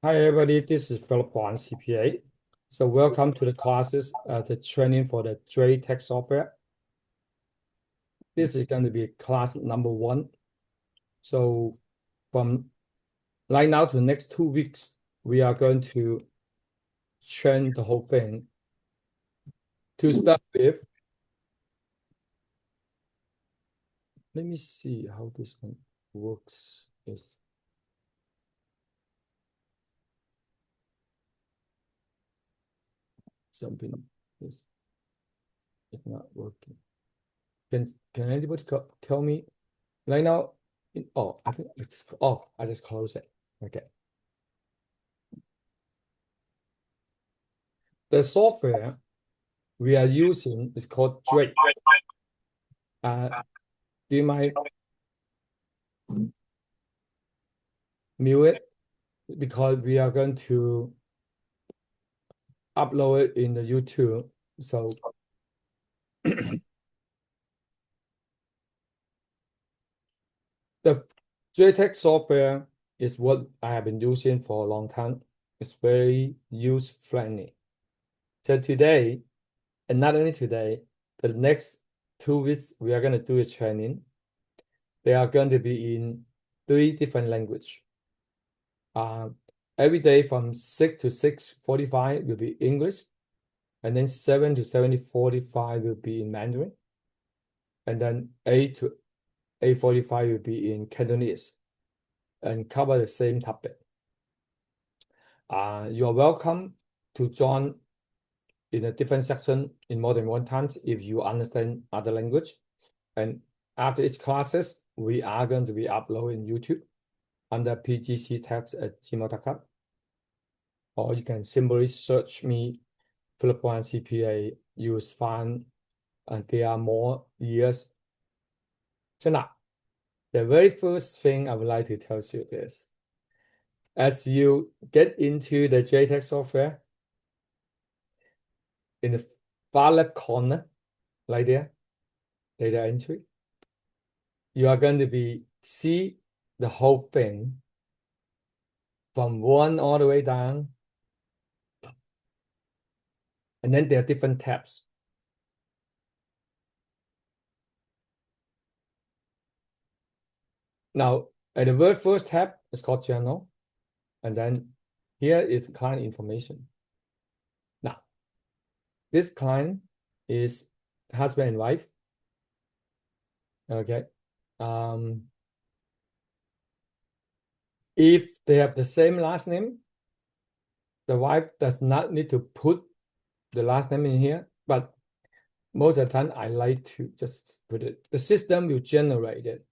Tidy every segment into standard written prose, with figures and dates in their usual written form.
Hi everybody, this is Phillip Guan, CPA. So welcome to the classes, the training for the trade tech software. This is going to be class number 1. So from right now to the next 2 weeks, we are going to train the whole thing. To start with, let me see how this one works. Is something is it's not working. Can anybody tell me right now? Oh, I think I just closed it. Okay. The software we are using is called Drake. Do you mind mute it? Because we are going to upload it in the YouTube. So the JTech software is what I have been using for a long time. It's very user-friendly. So today, and not only today, the next 2 weeks, we are going to do a training. They are going to be in 3 different languages. Every day from 6 to 6:45 will be English, and then 7 to 7:45 will be in Mandarin, and then 8 to 8:45 will be in Cantonese, and cover the same topic. You are welcome to join in a different section in more than one time if you understand other language. And after each classes, we are going to be uploading YouTube under pgctabs@gmail.com, or you can simply search me, Phillip Guan CPA. You will find there are more years. So now, the very first thing I would like to tell you is, as you get into the JTech software, in the far left corner, right there, data entry, you are going to see the whole thing from 1 all the way down. And then there are different tabs. Now, at the very first tab, it's called Journal. And then here is client information. Now, this client is husband and wife. Okay. If they have the same last name, the wife does not need to put the last name in here, but most of the time I like to just put it. The system will generate it.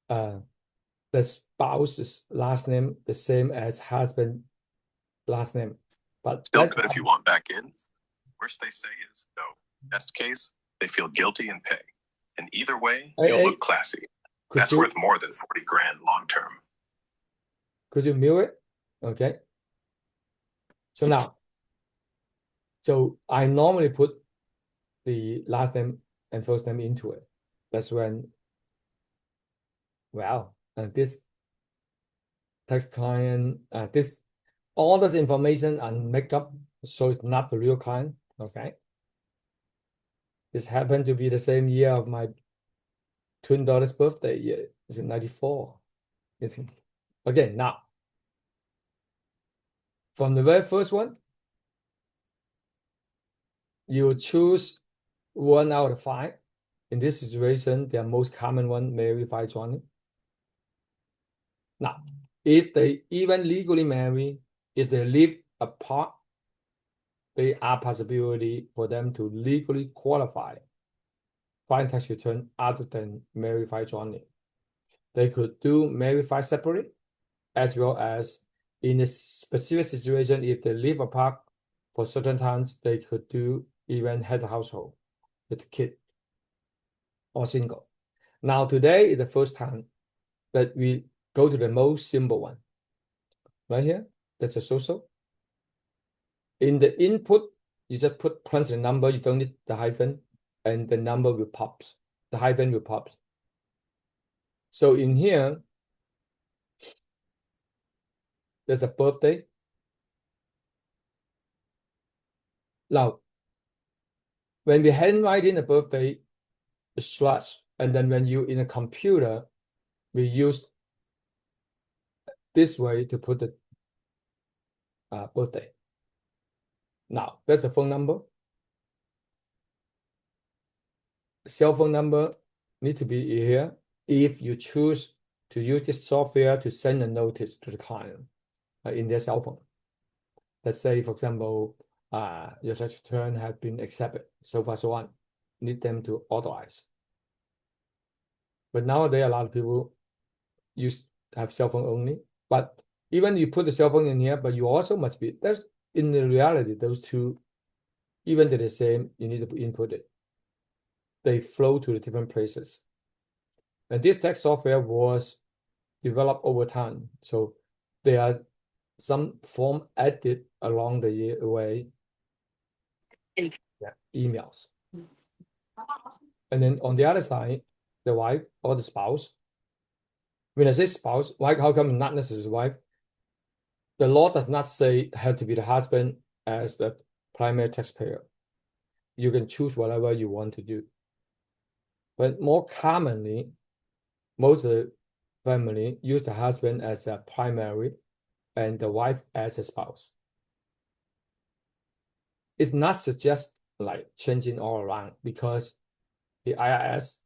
The spouse's last name the same as husband last name. But still good if you want back in. Worst they say is no. Best case, they feel guilty and pay. And either way, you'll look classy. That's worth more than 40 grand long term. Could you mute it? Okay. So now, I normally put the last name and first name into it. That's when, well, this tax client, all this information and makeup, so it's not the real client. Okay. This happened to be the same year of my twin daughter's birthday year. It's in 94. Okay, now, from the very first one, you choose 1 out of 5. In this situation, the most common one, marry, find, join. Now, if they even legally marry, if they live apart, there are possibility for them to legally qualify file tax return other than marry, find, join. They could do marry, file separate, as well as in a specific situation, if they live apart for certain times, they could do even head of household with a kid or single. Now, today is the first time that we go to the most simple one. Right here, that's a social. In the input, you just punch the number, you don't need the hyphen, and the number will pop. The hyphen will pop. So in here, there's a birthday, Now, when we handwrite in a birthday slash, and then when you in a computer, we use this way to put the birthday. Now, that's the phone number. Cell phone number need to be here if you choose to use this software to send a notice to the client in their cell phone. Let's say, for example, your tax return has been accepted, so far so on. Need them to authorize. But nowadays, a lot of people have cell phone only. But even you put the cell phone in here, but you also must be, that's in the reality, those two, even they're the same, you need to input it. They flow to the different places. And this tax software was developed over time. So there are some form added along the way. Yeah, emails. And then on the other side, the wife or the spouse. When I say spouse, why, how come not necessarily wife? The law does not say have to be the husband as the primary taxpayer. You can choose whatever you want to do. But more commonly, most of the family use the husband as a primary and the wife as a spouse. It's not suggest like changing all around, because the IRS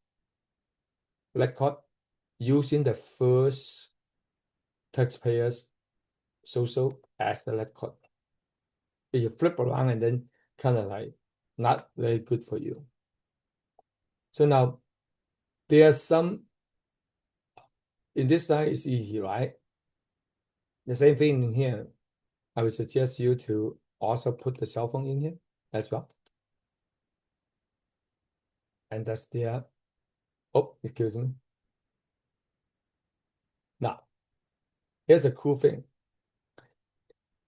record using the first taxpayer's social as the record. If you flip around and then kind of like not very good for you. So now there are some, in this side it's easy, right? The same thing in here. I would suggest you to also put the cell phone in here as well. And that's there. Oh, excuse me. Now, here's a cool thing.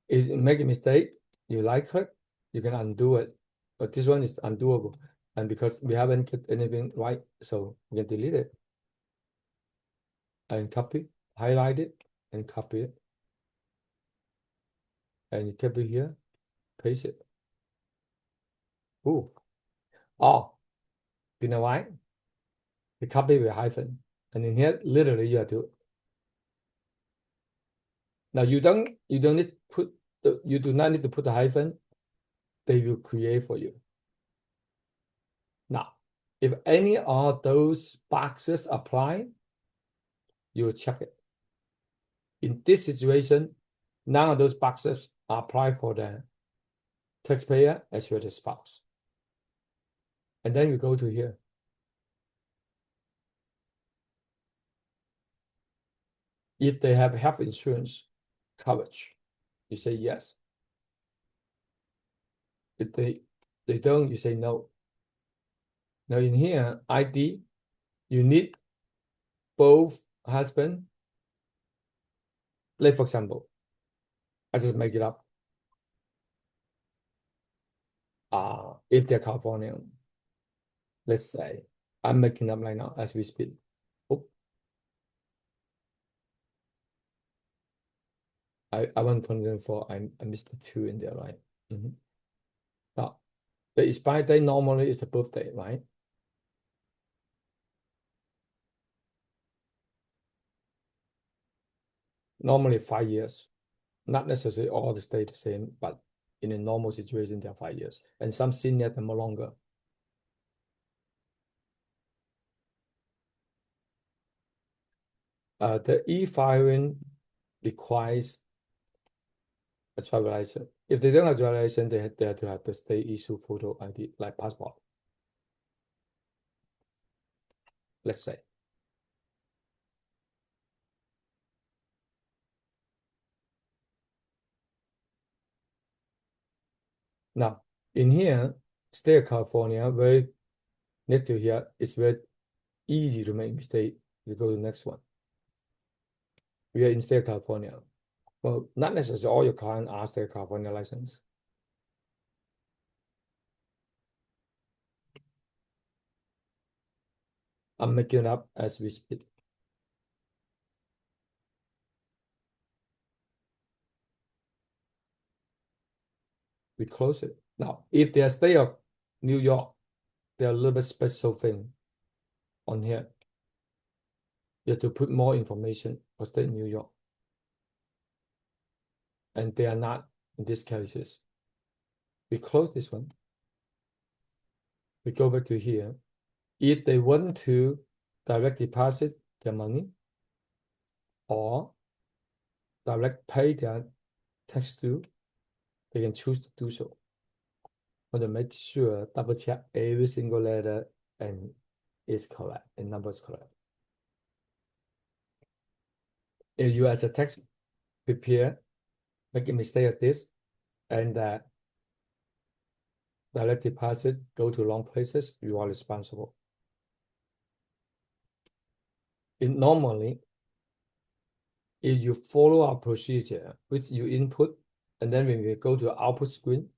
If you make a mistake, you like it, you can undo it. But this one is undoable. And because we haven't get anything right, so we can delete it. And copy, highlight it, and copy it. And you keep it here, paste it. Ooh. Oh, you know why? The copy with hyphen. And in here, literally you have to. Now you don't need put the, you do not need to put the hyphen. They will create for you. Now, if any of those boxes apply, you will check it. In this situation, none of those boxes apply for the taxpayer as well as spouse. And then you go to here. If they have health insurance coverage, you say yes. If they don't, you say no. Now in here, ID, you need both husband. Like for example, I just make it up. If they're Californian, let's say, I'm making up right now as we speak. Oh, I want 2024. I missed the 2 in there, right? Now, the expire date normally is the birthday, right? Normally 5 years. Not necessarily all the stay the same, but in a normal situation, they are 5 years. And some senior them longer. The e-filing requires a travel license. If they don't have a travel license, they have to have the state issue photo ID, like passport. Let's say. Now, in here, state of California, very next to here, it's very easy to make mistake. You go to the next one. We are in state of California. Well, not necessarily all your clients are state of California license. I'm making it up as we speak. We close it. Now, if they are state of New York, there are a little bit special thing on here. You have to put more information for state New York. And they are not in these cases. We close this one. We go back to here. If they want to direct deposit their money or direct pay their tax due, they can choose to do so. Want to make sure, double check every single letter and is correct and number is correct. If you as a tax preparer make a mistake of this and direct deposit go to wrong places, you are responsible. Normally, if you follow our procedure, which you input, and then when we go to the output screen,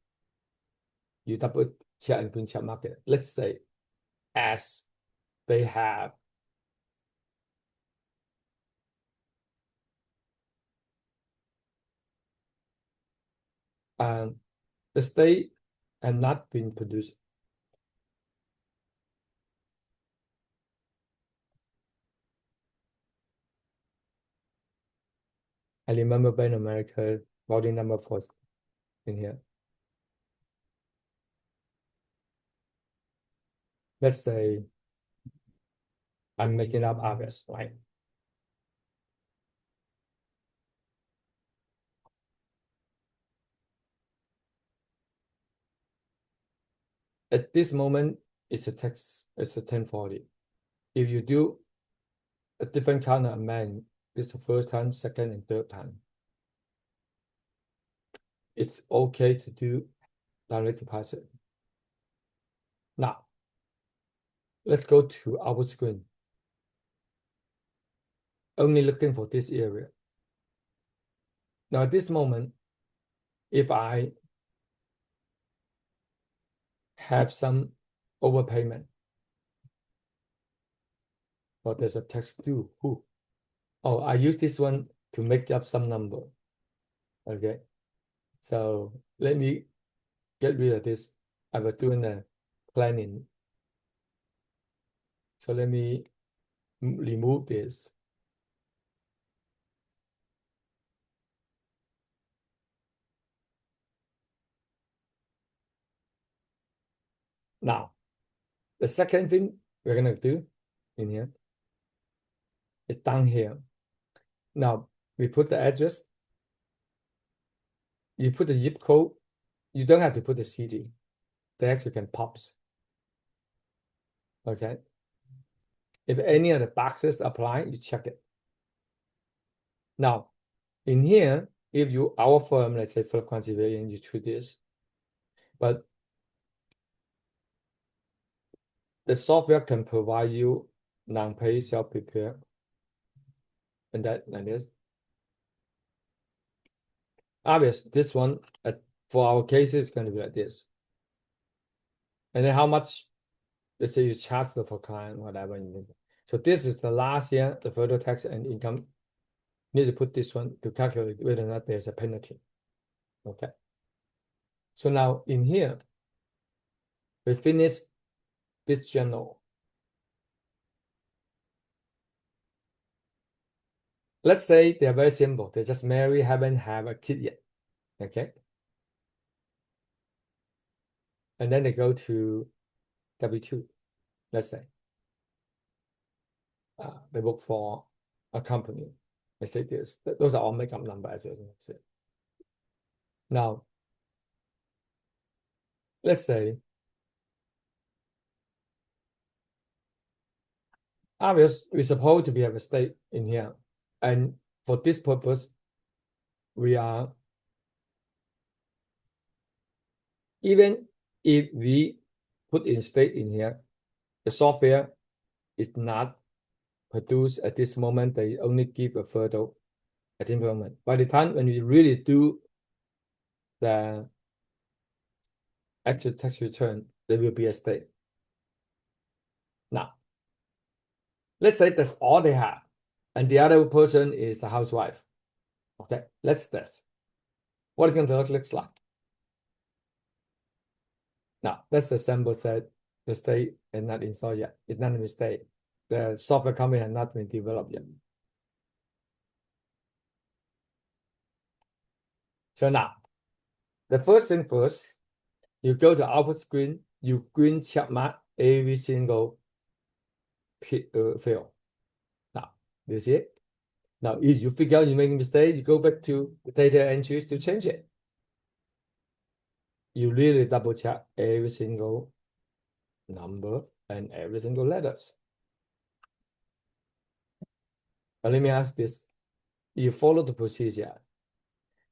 you double check and green check mark it. Let's say as they have the state have not been produced. I remember Bank of America routing number 4 in here. Let's say I'm making up August, right? At this moment, it's a tax, it's a 1040. If you do a different kind of amendment, it's the first time, second, and third time. It's okay to do direct deposit. Now, let's go to our screen. Only looking for this area. Now, at this moment, if I have some overpayment, or there's a tax due, oh, I use this one to make up some number. Okay, so let me get rid of this. I was doing a planning. So let me remove this. Now, the second thing we're gonna do in here is down here. Now, we put the address. You put the zip code. You don't have to put the city. They actually can pops. Okay. If any of the boxes apply, you check it. Now, in here, if you our firm, let's say Phillip Guan CPA, you choose this. But the software can provide you non-pay self-prepare. And that like this. Obvious, this one for our cases is going to be like this. And then how much, let's say you charge the for client, whatever you need. So this is the last year, the federal tax and income. Need to put this one to calculate whether or not there's a penalty. Okay. So now in here, we finish this journal. Let's say they're very simple. They just marry, haven't have a kid yet. Okay. And then they go to W2, let's say. They work for a company. Let's say this. Those are all makeup numbers. Now, let's say obvious, we're supposed to be have a state in here. And for this purpose, we are, even if we put in state in here, the software is not produced at this moment. They only give a photo at this moment. By the time when we really do the actual tax return, there will be a state. Now, let's say that's all they have, and the other person is the housewife. Okay, let's test. What is going to look like? Now, that's the sample set, the state and not installed yet. It's not a mistake. The software company has not been developed yet. So now, the first thing first, you go to output screen, you green check mark every single field. Now, you see it? Now, if you figure out you make a mistake, you go back to the data entry to change it. You really double check every single number and every single letters. But let me ask this. You follow the procedure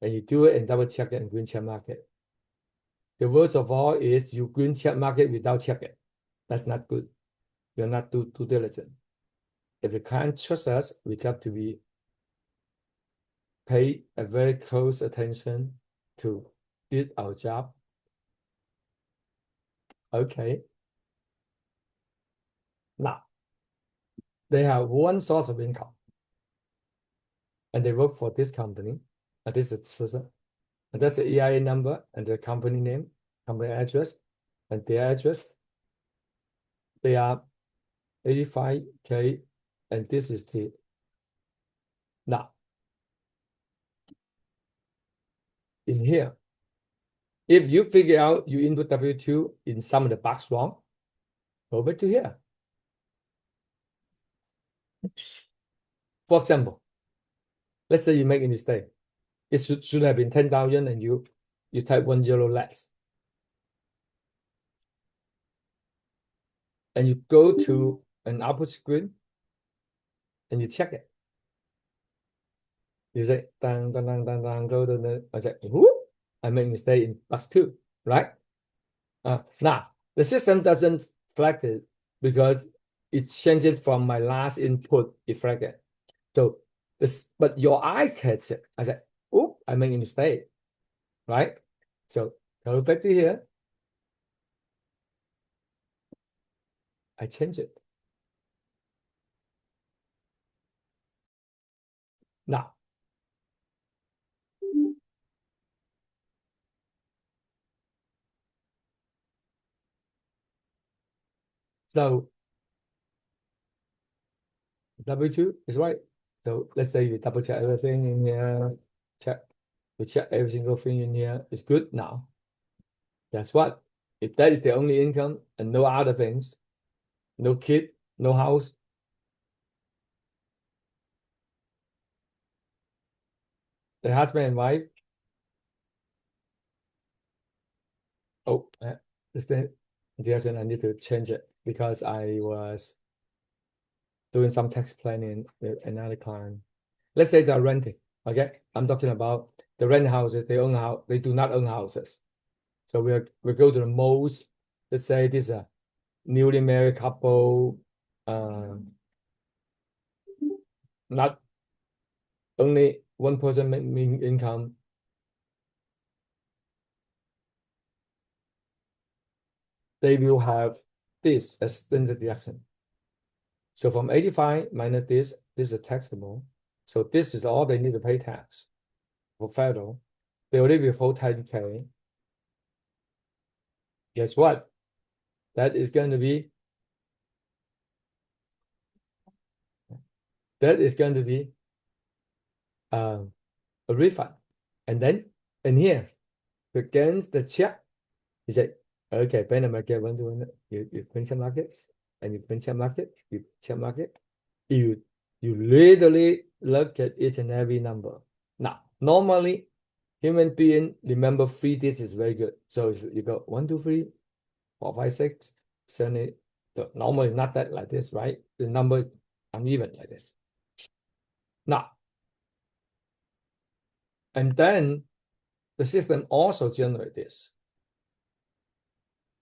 and you do it and double check it and green check mark it. The worst of all is you green check mark it without checking. That's not good. You're not too diligent. If you can't trust us, we got to be pay a very close attention to did our job. Okay. Now, they have one source of income. And they work for this company. And this is and that's the EIA number and the company name, company address, and their address. They are 85K, and this is the now. In here, if you figure out you input W2 in some of the box wrong, go back to here. For example, let's say you make a mistake. It should have been 10,000 and you type 1 0 less. And you go to an output screen and you check it. You say, go to the, I say, whoop, I made a mistake in box 2, right? Now, the system doesn't flag it because it changed it from my last input, it flagged it. So, but your eye catch it. I said, oh, I made a mistake, right? So, go back to here. I change it. Now, so W2 is right. So let's say we double check everything in here, we check every single thing in here. It's good now. Guess what? If that is the only income and no other things, no kid, no house, the husband and wife. Oh, this thing, I need to change it because I was doing some tax planning with another client. Let's say they're renting. Okay, I'm talking about the rent houses. They own house. They do not own houses. So we go to the most. Let's say this is a newly married couple. Not only one person making income. They will have this as standard deduction. So from 85 minus this is taxable. So this is all they need to pay tax for federal. They already withhold 10K. Guess what? That is going to be a refund. And then in here, against the check, you say, okay, Panama market one to one, you print some market, and you print some market, you check market, you literally look at each and every number. Now, normally, human being remember 3 digits is very good. So you go 1, 2, 3, 4, 5, 6, 7, 8. So normally not that like this, right? The number is uneven like this. Now, and then the system also generates this.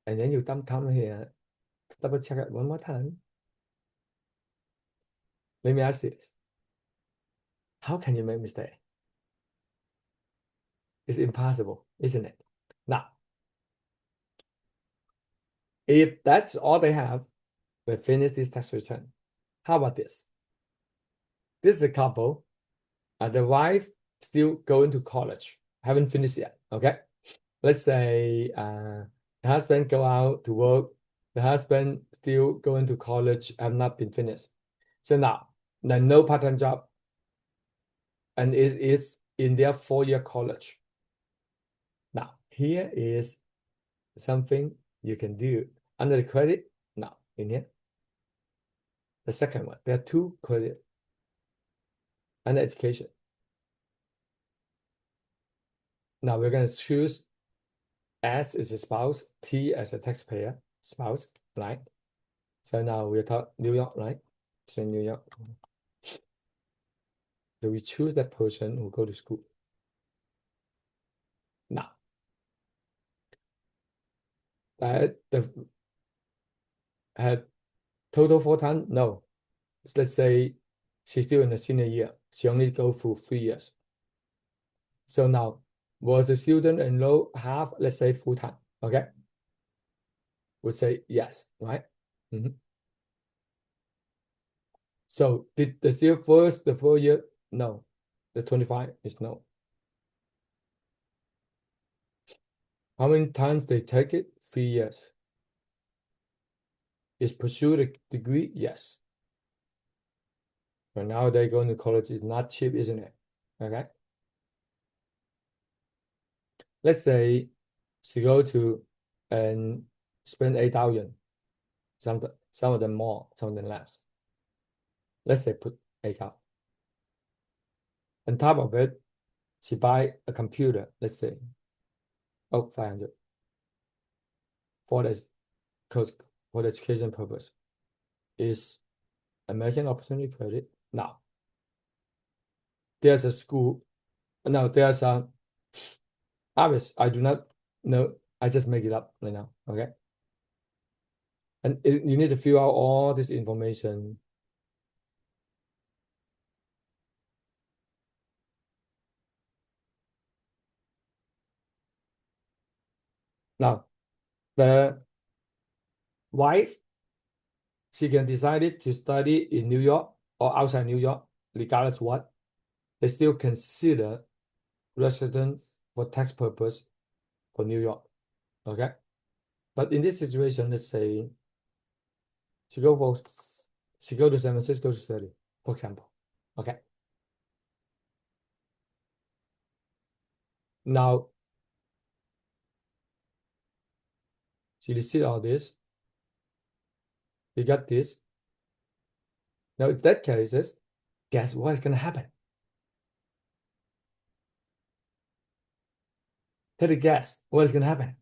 And then you come here, double check it one more time. Let me ask this. How can you make mistake? It's impossible, isn't it? Now, if that's all they have, we finish this tax return. How about this? This is a couple, and the wife still going to college, haven't finished yet. Okay, let's say The husband go out to work. The husband still going to college, have not been finished. So now, no part-time job, and it is in their 4-year college. Now, here is something you can do under the credit. Now, in here, the second one, there are 2 credit under education. Now we're going to choose S is a spouse, T as a taxpayer, spouse, right? So now we're talking New York, right? So New York. So we choose that person who go to school. Now, the had total full-time? No. Let's say she's still in the senior year. She only go through 3 years. So now, was the student enroll half, let's say full-time, okay? Would say yes, right? So did the the 4 year? No. The 25 is no. How many times they take it? 3 years. Is pursue the degree? Yes. But now they're going to college is not cheap, isn't it? Okay. Let's say she go to and spend 8,000. Some of them more, some of them less. Let's say put 8,000. On top of it, she buy a computer, let's say, 500 for the for the education purpose. Is American Opportunity Credit. Now, there's a school. No, there's a obvious. I do not know. I just make it up right now. Okay. And you need to fill out all this information. Now, the wife, she can decide to study in New York or outside New York, regardless what. They still consider resident for tax purpose for New York. Okay. But in this situation, let's say she go to San Francisco to study, for example. Okay. Now, she received all this. You got this. Now, if that cases, guess what's going to happen? Take a guess. What is going to happen?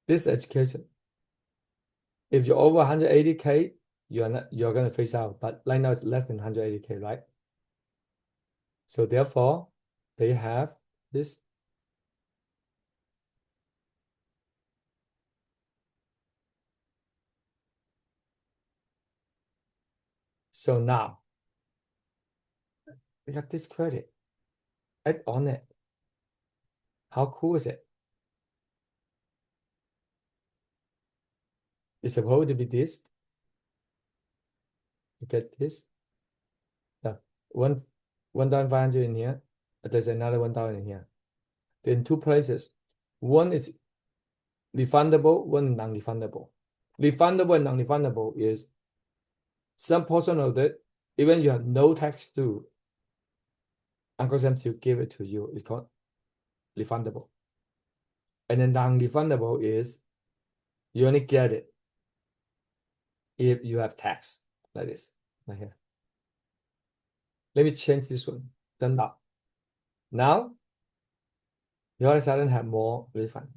This education. If you're over 180K, you're going to phase out. But right now it's less than 180K, right? So therefore, they have this. So now, we got this credit. Add on it. How cool is it? It's supposed to be this. You get this. Yeah, 1,500 in here. But there's another 1,000 in here. In 2 places. One is refundable, one non-refundable. Refundable and non-refundable is some portion of it, even you have no tax due, Uncle Sam still give it to you. It's called refundable. And then non-refundable is you only get it if you have tax, like this, right here. Let me change this one. Done now. Now, you all of a sudden have more refund.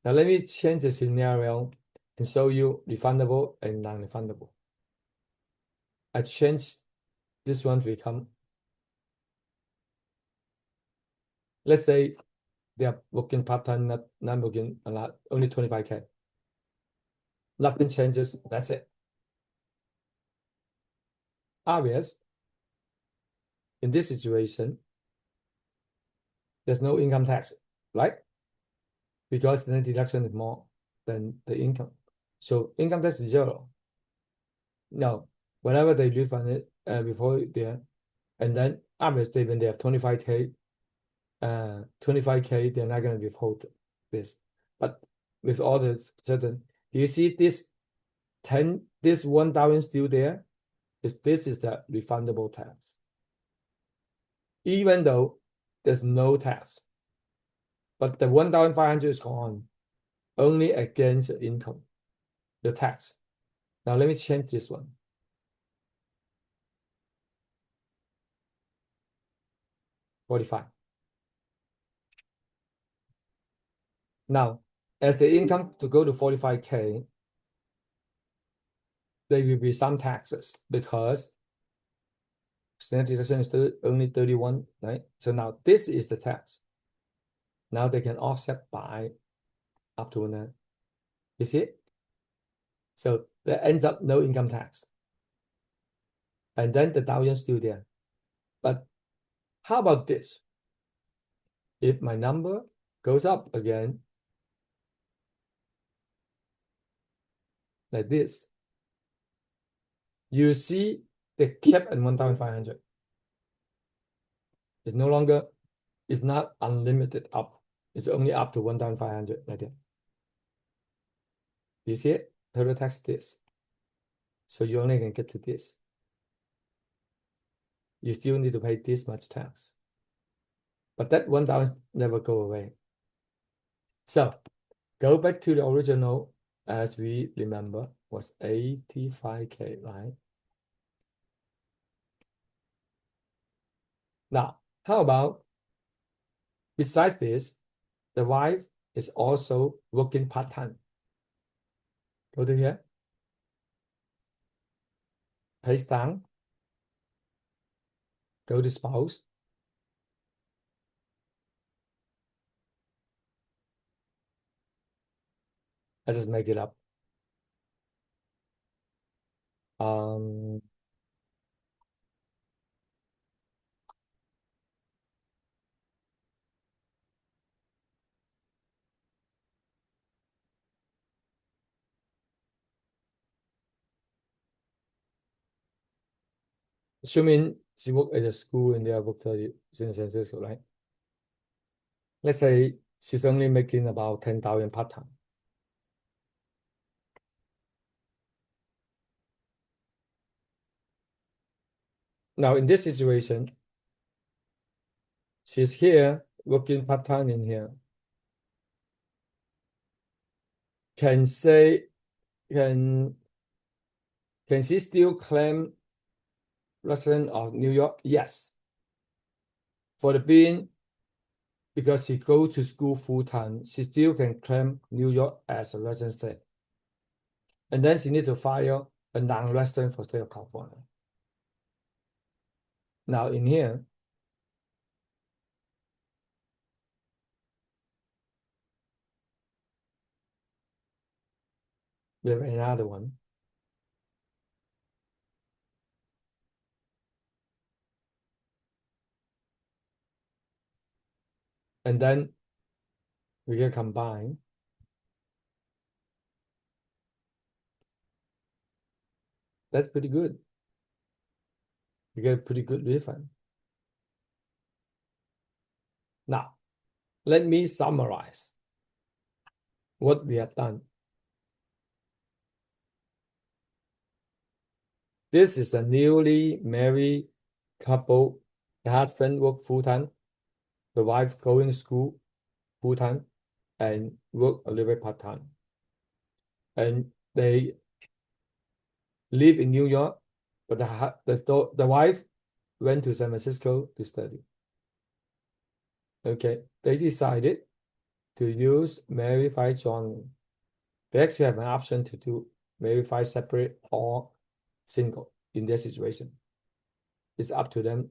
Now let me change the scenario and show you refundable and non-refundable. I change this one to become, let's say they are working part-time, not working a lot, only 25K. Nothing changes, that's it. Obvious, in this situation, there's no income tax, right? Because the net deduction is more than the income. So income tax is 0. No, whenever they refund it before there, and then obviously when they have 25K, 25K, they're not going to withhold this. But with all the certain, do you see this 10, this 1,000 still there? This is the refundable tax. Even though there's no tax, but the 1,500 is gone only against the income, the tax. Now let me change this one. $45. Now, as the income to go to 45K, there will be some taxes because standard deduction is only 31, right? So now this is the tax. Now they can offset by up to that. You see it? So that ends up no income tax. And then the 1,000 still there. But how about this? If my number goes up again, like this, you see the cap at 1,500. It's no longer, it's not unlimited up. It's only up to 1,500 right there. You see it? Total tax this. So you only can get to this. You still need to pay this much tax. But that 1,000 never go away. So go back to the original, as we remember, was 85K, right? Now, how about, besides this, the wife is also working part-time. Go to here. Paste down. Go to spouse. I just make it up. Assuming she worked at a school and they are worked in San Francisco, right? Let's say she's only making about 10,000 part-time. Now, in this situation, she's here working part-time in here. Can she still claim resident of New York? Yes. For the being, because she go to school full-time, she still can claim New York as a resident state. And then she need to file a non-resident for state of California. Now in here, we have another one. And then we can combine. That's pretty good. You get a pretty good refund. Now, let me summarize what we have done. This is a newly married couple. The husband work full-time, the wife going to school full-time, and work a little bit part-time. And they live in New York, but the wife went to San Francisco to study. Okay, they decided to use verify jointly. They actually have an option to do verify separate or single in their situation. It's up to them,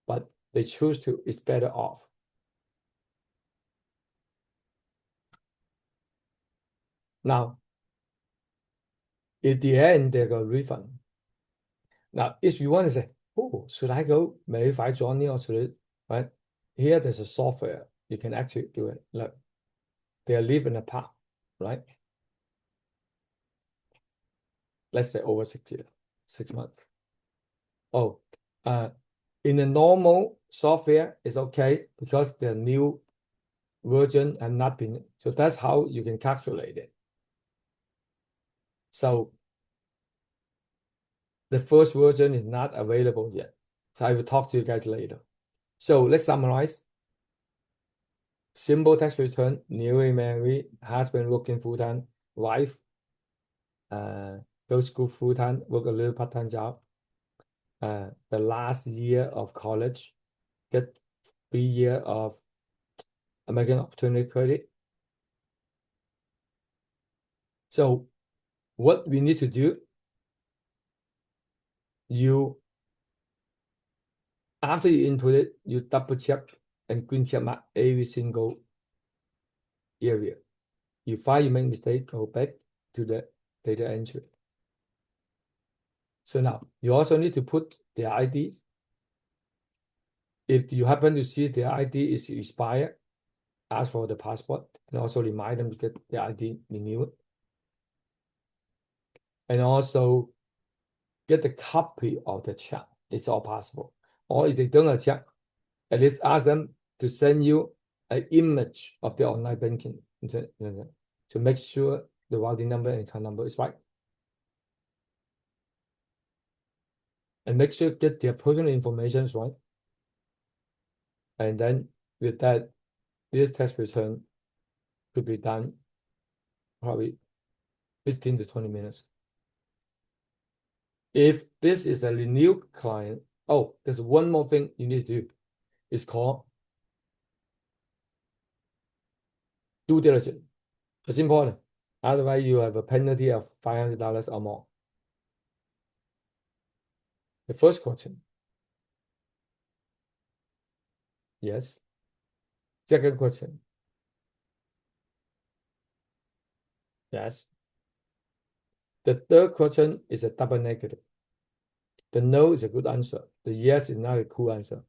but they choose to, it's better off. Now, at the end, they got a refund. Now, if you want to say, oh, should I go verify jointly or should it, right? Here, there's a software. You can actually do it. Look, they are living apart, right? Let's say over 6 years. 6 months. Oh, in the normal software, it's okay because the new version have not been. So that's how you can calculate it. So the first version is not available yet. So I will talk to you guys later. So let's summarize. Simple tax return, newly married, husband working full-time, wife go school full-time, work a little part-time job. The last year of college, get 3 years of American Opportunity Credit. So what we need to do, after you input it, you double check and green check mark every single area. You find you make mistake, go back to the data entry. So now you also need to put the ID. If you happen to see the ID is expired, ask for the passport and also remind them to get the ID renewed. And also get the copy of the check. It's all possible. Or if they don't have a check, at least ask them to send you an image of the online banking to make sure the routing number and account number is right. And make sure get their personal information right. And then with that, this tax return could be done probably 15 to 20 minutes. If this is a renewed client, oh, there's one more thing you need to do. It's called due diligence. It's important. Otherwise, you have a penalty of $500 or more. The first question. Yes. Second question. Yes. The third question is a double negative. The no is a good answer. The yes is not a cool answer.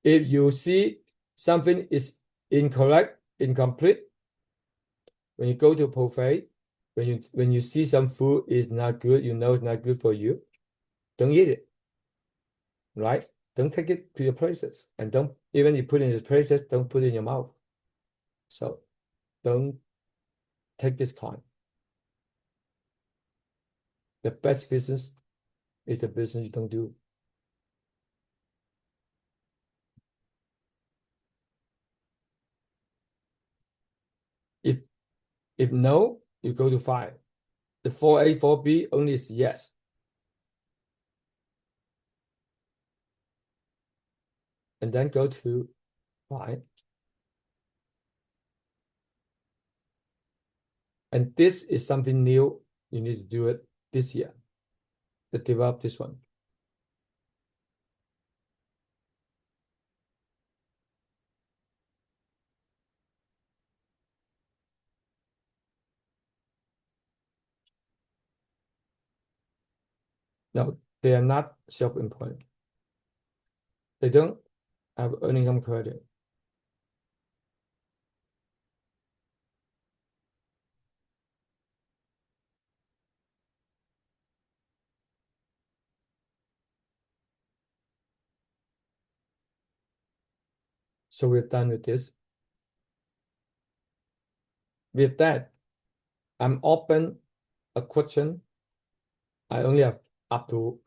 If you see something is incorrect, incomplete, when you go to buffet, when you see some food is not good, you know it's not good for you, don't eat it. Right? Don't take it to your places. And don't, even you put it in your places, don't put it in your mouth. So don't take this time. The best business is the business you don't do. If no, you go to 5. The 4A, 4B only is yes. And then go to 5. And this is something new. You need to do it this year. To develop this one. No, they are not self-employed. They don't have earned income credit. So we're done with this. With that, I'm open a question. I only have up to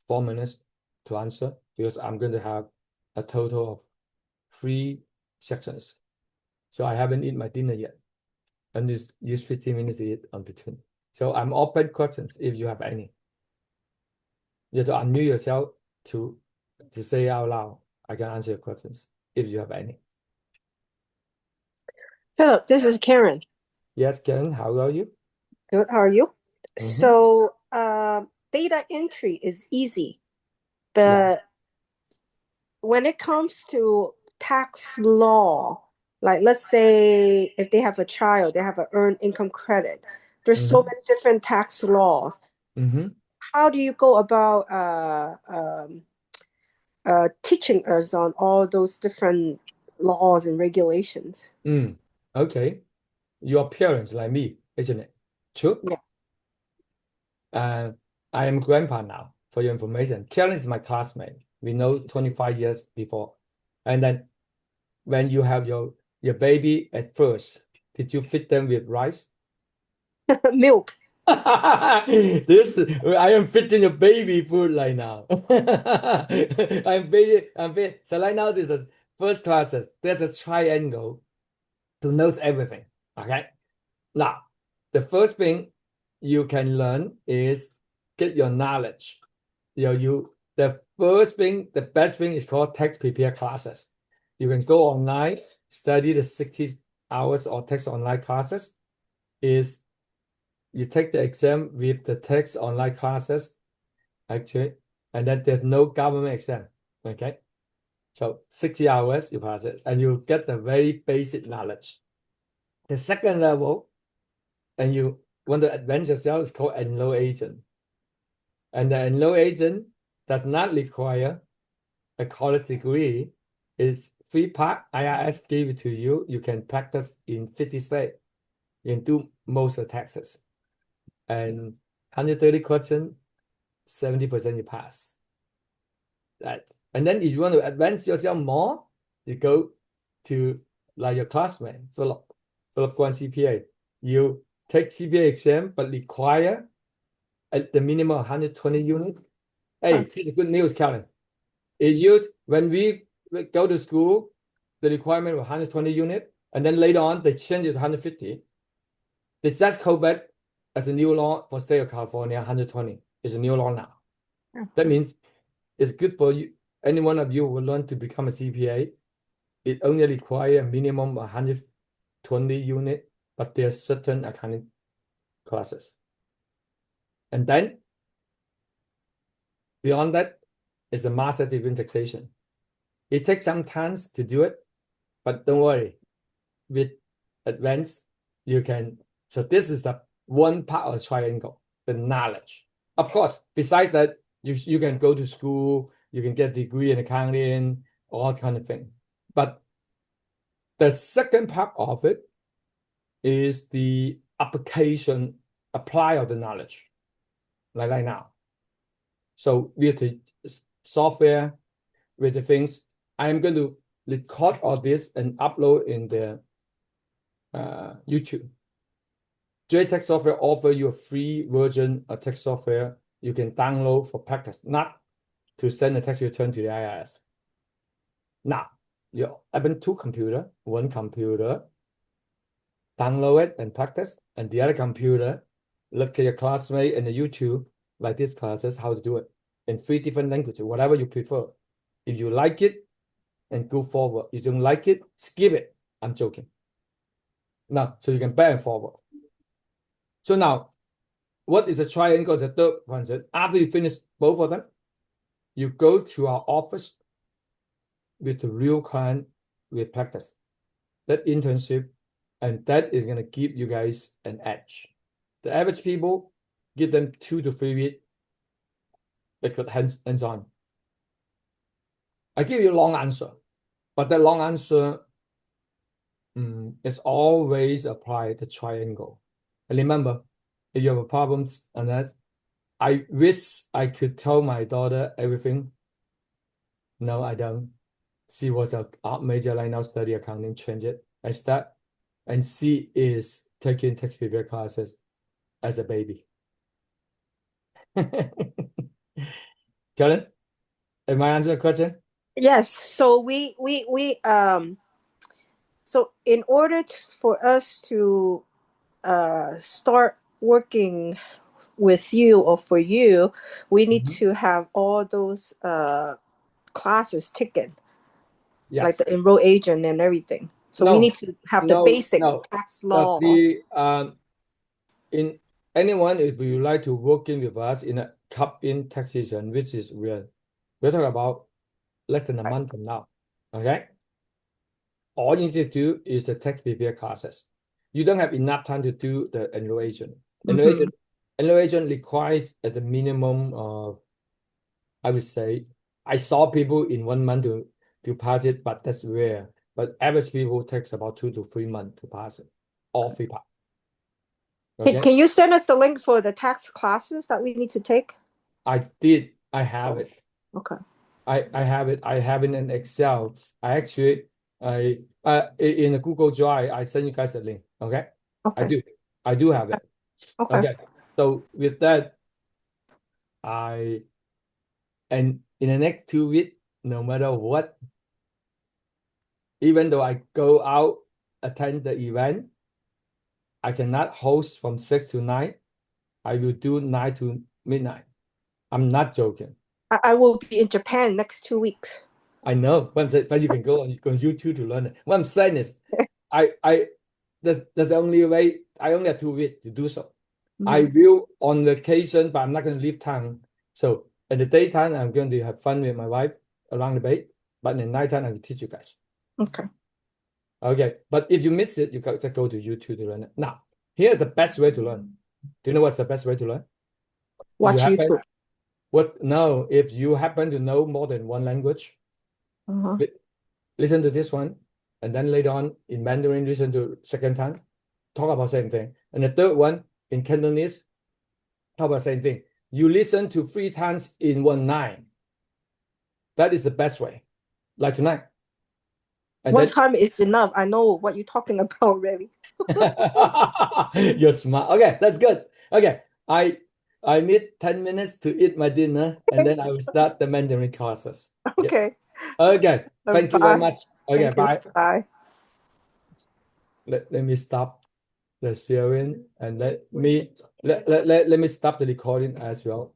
4 minutes to answer because I'm going to have a total of 3 sections. So I haven't eaten my dinner yet. And just use 15 minutes to eat on between. So I'm open questions if you have any. You have to unmute yourself to say out loud. I can answer your questions if you have any. Philip, this is Karen. Yes, Karen, how are you? Good, how are you? Mhm. So data entry is easy, but when it comes to tax law, like let's say if they have a child, they have an earned income credit. There's so many different tax laws. How do you go about teaching us on all those different laws and regulations? Okay. Your parents like me, isn't it? True. Yeah. I am grandpa now, for your information. Karen is my classmate. We know 25 years before. And then when you have your baby at first, did you feed them with rice? Milk. I am feeding your baby food right now. So right now there's a first class. There's a triangle to know everything. Okay. Now, the first thing you can learn is get your knowledge. The first thing, the best thing is called text prepare classes. You can go online, study the 60 hours or text online classes. Is you take the exam with the text online classes, actually, and then there's no government exam. Okay. So 60 hours, you pass it, and you get the very basic knowledge. The second level, and you want to advance yourself, is called enroll agent. And the enroll agent does not require a college degree. It's free part. IRS gave it to you. You can practice in 50 states. You can do most of the taxes. And 130 questions, 70% you pass. Right. And then if you want to advance yourself more, you go to like your classmate, Phillip Guan CPA. You take CPA exam, but require at the minimum 120 units. Hey, here's the good news, Karen. When we go to school, the requirement was 120 units, and then later on they changed it to 150. They just call back as a new law for state of California, 120 is a new law now. That means it's good for you. Any one of you will learn to become a CPA. It only requires a minimum 120 units, but there are certain accounting classes. And then beyond that is the master degree in taxation. It takes some time to do it, but don't worry. With advanced, you can. So this is the one part of the triangle, the knowledge. Of course, besides that, you can go to school, you can get a degree in accounting, all kind of thing. But the second part of it is the application, apply of the knowledge, like right now. So with the software, with the things, I'm going to record all this and upload in the YouTube. JText software offer you a free version of text software you can download for practice, not to send a tax return to the IRS. Now, you open two computers, one computer, download it and practice, and the other computer, look at your classmate and the YouTube, like these classes, how to do it in 3 different languages, whatever you prefer. If you like it, and go forward. If you don't like it, skip it. I'm joking. Now, so you can back and forward. So now, what is a triangle? The third one. After you finish both of them, you go to our office with the real client with practice. That internship, and that is going to give you guys an edge. The average people, give them 2 to 3 weeks. They could hands-on. I give you a long answer, but that long answer is always apply the triangle. And remember, if you have problems on that, I wish I could tell my daughter everything. No, I don't. She was a art major right now, study accounting, change it. I start, and she is taking tax prepare classes as a baby. Karen, am I answering the question? Yes. So so in order for us to start working with you or for you, we need to have all those classes taken, Yes. like the enroll agent and everything. So we need to have the basic tax law. In anyone, if you like to working with us in a in taxation, which is we're talking about less than a month from now. Okay. All you need to do is the tax prepare classes. You don't have enough time to do the enroll agent. Enroll agent requires at the minimum of, I would say, I saw people in 1 month to pass it, but that's rare. But average people takes about 2 to 3 months to pass it, all 3 parts. Okay. Can you send us the link for the tax classes that we need to take? I did. I have it. Okay. I have it. I have it in Excel. I actually in the Google Drive. I send you guys a link. Okay. Okay. I do have it. Okay. Okay. So with that, and in the next 2 weeks, no matter what, even though I go out attend the event, I cannot host from 6 to 9. I will do 9 to midnight. I'm not joking. I will be in Japan next 2 weeks. I know, but you can go on YouTube to learn it. What I'm saying is, that's the only way. I only have 2 weeks to do so. I will on vacation, but I'm not going to leave town. So in the daytime, I'm going to have fun with my wife around the bay. But in the nighttime, I will teach you guys. Okay. Okay. But if you miss it, you can just go to YouTube to learn it. Now, here's the best way to learn. Do you know what's the best way to learn? Watch YouTube. No, if you happen to know more than one language, listen to this one, and then later on in Mandarin, listen to second time, talk about same thing. And the third one in Cantonese, talk about same thing. You listen to 3 times in one night. That is the best way. Like tonight. And One then time is enough. I know what you're talking about, really. you're smart. Okay, that's good. Okay, I need 10 minutes to eat my dinner, and then I will start the Mandarin classes. Okay. Okay. Thank you very Bye. much. Okay, Thank you. bye. Bye. Let me stop the sharing and let me stop the recording as well.